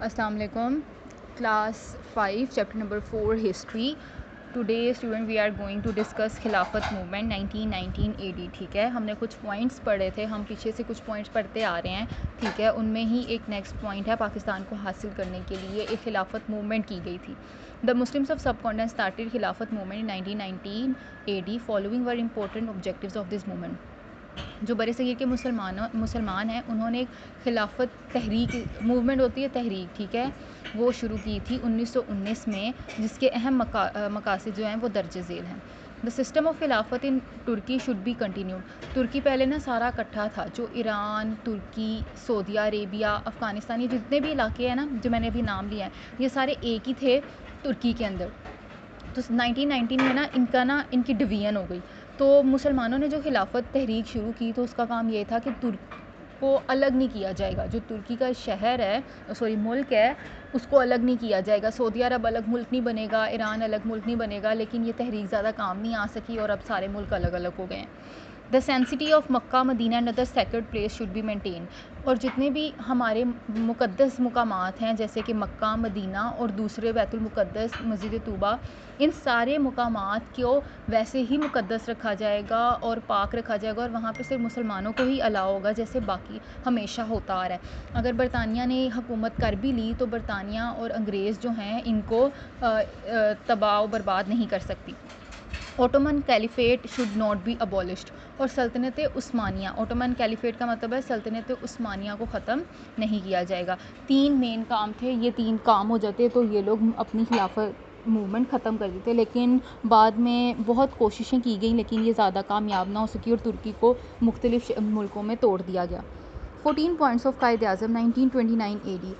السلام علیکم. Class 5 chapter number 4 history. Today student we are going to discuss Khilafat movement 1919 AD. ٹھیک ہے, ہم نے کچھ پوائنٹس پڑھے تھے, ہم پیچھے سے کچھ پوائنٹس پڑھتے آ رہے ہیں. ٹھیک ہے, ان میں ہی ایک نیکسٹ پوائنٹ ہے, پاکستان کو حاصل کرنے کے لیے ایک خلافت موومنٹ کی گئی تھی. The Muslims of subcontinent started Khilafat movement in 1919 AD. Following were important objectives of this movement. جو برے صغیر کے مسلمان ہیں, انہوں نے خلافت تحریک موومنٹ ہوتی ہے تحریک, ٹھیک ہے, وہ شروع کی تھی 1919 میں, جس کے اہم مقاصد جو ہیں وہ درج ذیل ہیں. دا سسٹم آف خلافت ان ترکی شوڈ بی کنٹینیوڈ. ترکی پہلے نا سارا اکٹھا تھا, جو ایران, ترکی, سعودیہ عربیہ, افغانستان, یہ جتنے بھی علاقے ہیں نا جو میں نے ابھی نام لیا ہے, یہ سارے ایک ہی تھے ترکی کے اندر. تو 1919 میں نا ان کی ڈویژن ہو گئی. تو مسلمانوں نے جو خلافت تحریک شروع کی تو اس کا کام یہ تھا کہ ترک کو الگ نہیں کیا جائے گا. جو ترکی کا شہر ہے, ملک ہے, اس کو الگ نہیں کیا جائے گا. سعودی عرب الگ ملک نہیں بنے گا, ایران الگ ملک نہیں بنے گا. لیکن یہ تحریک زیادہ کام نہیں آ سکی اور اب سارے ملک الگ الگ ہو گئے ہیں. The sanctity of Mecca Medina and other sacred place should be maintain. اور جتنے بھی ہمارے مقدس مقامات ہیں جیسے کہ مکہ, مدینہ اور دوسرے بیت المقدس, مسجد طوبہ, ان سارے مقامات کو ویسے ہی مقدس رکھا جائے گا اور پاک رکھا جائے گا, اور وہاں پہ صرف مسلمانوں کو ہی الاؤ ہوگا جیسے باقی ہمیشہ ہوتا آ رہا ہے. اگر برطانیہ نے حکومت کر بھی لی تو برطانیہ اور انگریز جو ہیں ان کو تباہ و برباد نہیں کر سکتی. Ottoman caliphate should not be ابولشڈ. اور سلطنت عثمانیہ, اوٹومن کیلیفیٹ کا مطلب ہے سلطنت عثمانیہ کو ختم نہیں کیا جائے گا. 3 مین کام تھے, یہ 3 کام ہو جاتے تو یہ لوگ اپنی خلافت موومنٹ ختم کر دیتے, لیکن بعد میں بہت کوششیں کی گئیں لیکن یہ زیادہ کامیاب نہ ہو سکی اور ترکی کو مختلف ملکوں میں توڑ دیا گیا. 14 points of Quaid Azam 1929 AD.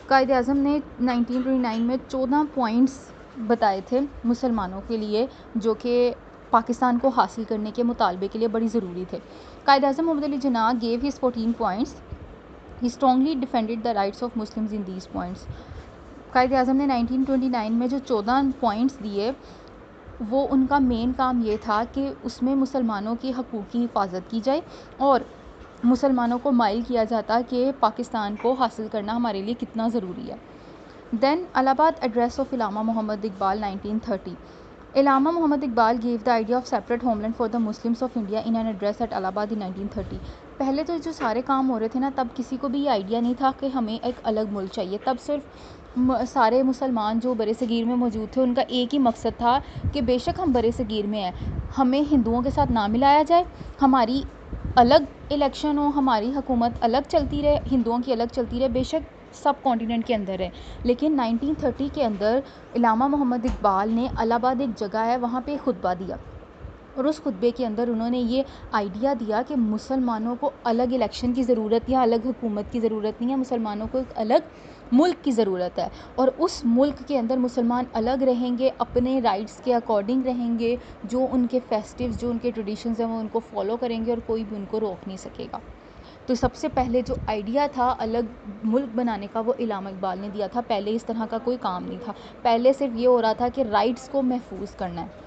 قائد اعظم نے 1929 میں 14 پوائنٹس بتائے تھے مسلمانوں کے لیے جو کہ پاکستان کو حاصل کرنے کے مطالبے کے لیے بڑی ضروری تھے. قائد اعظم محمد Ali Jinnah gave his 14 points. He strongly defended the rights of Muslims in these points. قائد اعظم نے 1929 میں جو 14 پوائنٹس دیے وہ ان کا مین کام یہ تھا کہ اس میں مسلمانوں کی حقوق کی حفاظت کی جائے اور مسلمانوں کو مائل کیا جاتا کہ پاکستان کو حاصل کرنا ہمارے لیے کتنا ضروری ہے. دین الہ آباد address of Allama Muhammad Iqbal 1930. Allama Muhammad Iqbal gave the idea of separate homeland for the Muslims of India in an address at Allahabad in 1930. پہلے تو جو سارے کام ہو رہے تھے نا تب کسی کو بھی یہ آئیڈیا نہیں تھا کہ ہمیں ایک الگ ملک چاہیے. تب صرف سارے مسلمان جو برے صغیر میں موجود تھے ان کا ایک ہی مقصد تھا کہ بے شک ہم برے صغیر میں ہیں, ہمیں ہندوؤں کے ساتھ نہ ملایا جائے, ہماری الگ الیکشن ہو, ہماری حکومت الگ چلتی رہے, ہندوؤں کی الگ چلتی رہے, بے شک سب کانٹیننٹ کے اندر ہے. لیکن 1930 کے اندر علامہ محمد اقبال نے الہ آباد ایک جگہ ہے وہاں پہ خطبہ دیا, اور اس خطبے کے اندر انہوں نے یہ آئیڈیا دیا کہ مسلمانوں کو الگ الیکشن کی ضرورت یا الگ حکومت کی ضرورت نہیں ہے, مسلمانوں کو ایک الگ ملک کی ضرورت ہے, اور اس ملک کے اندر مسلمان الگ رہیں گے, اپنے رائٹس کے اکارڈنگ رہیں گے, جو ان کے فیسٹیوز, جو ان کے ٹریڈیشنز ہیں وہ ان کو فالو کریں گے اور کوئی بھی ان کو روک نہیں سکے گا. تو سب سے پہلے جو آئیڈیا تھا الگ ملک بنانے کا وہ علامہ اقبال نے دیا تھا. پہلے اس طرح کا کوئی کام نہیں تھا, پہلے صرف یہ ہو رہا تھا کہ رائٹس کو محفوظ کرنا ہے.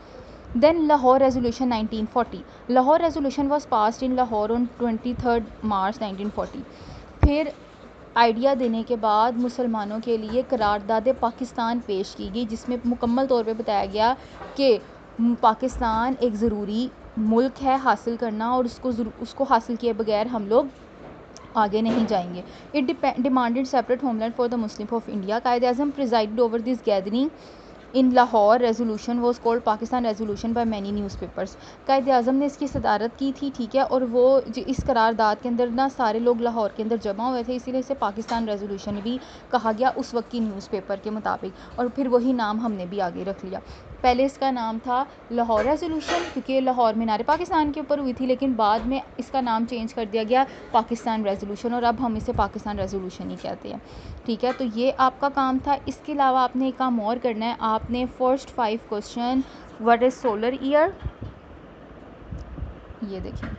Then Lahore resolution 1940. Lahore resolution was passed in Lahore on 23 March 1940. پھر آئیڈیا دینے کے بعد مسلمانوں کے لیے قرارداد پاکستان پیش کی گئی جس میں مکمل طور پہ بتایا گیا کہ پاکستان ایک ضروری ملک ہے حاصل کرنا, اور اس کو حاصل کیے بغیر ہم لوگ آگے نہیں جائیں گے. It demanded separate homeland for the Muslim of India. Quaid Azam presided over this gathering in Lahore. Resolution was called Pakistan resolution by many newspapers. Quaid Azam نے اس کی صدارت کی تھی, ٹھیک ہے, اور وہ اس قرارداد کے اندر نا سارے لوگ لاہور کے اندر جمع ہوئے تھے, اسی لیے اسے پاکستان ریزولوشن بھی کہا گیا اس وقت کی نیوز پیپر کے مطابق, اور پھر وہی نام ہم نے بھی آگے رکھ لیا. پہلے اس کا نام تھا لاہور ریزولوشن کیونکہ لاہور مینار پاکستان کے اوپر ہوئی تھی, لیکن بعد میں اس کا نام چینج کر دیا گیا پاکستان ریزولوشن, اور اب ہم اسے پاکستان ریزولوشن ہی کہتے ہیں. ٹھیک ہے, تو یہ آپ کا کام تھا. اس کے علاوہ آپ نے ایک کام اور کرنا ہے, آپ نے first 5 question what is solar year, یہ دیکھیں,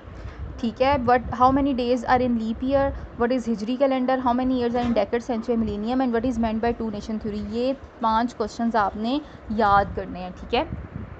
ٹھیک ہے, but how many days are in leap year, what is Hijri calendar, how many years are in decade, century, millennium, and what is meant by 2 nation theory. یہ 5 questions آپ نے یاد کرنے ہیں. ٹھیک ہے,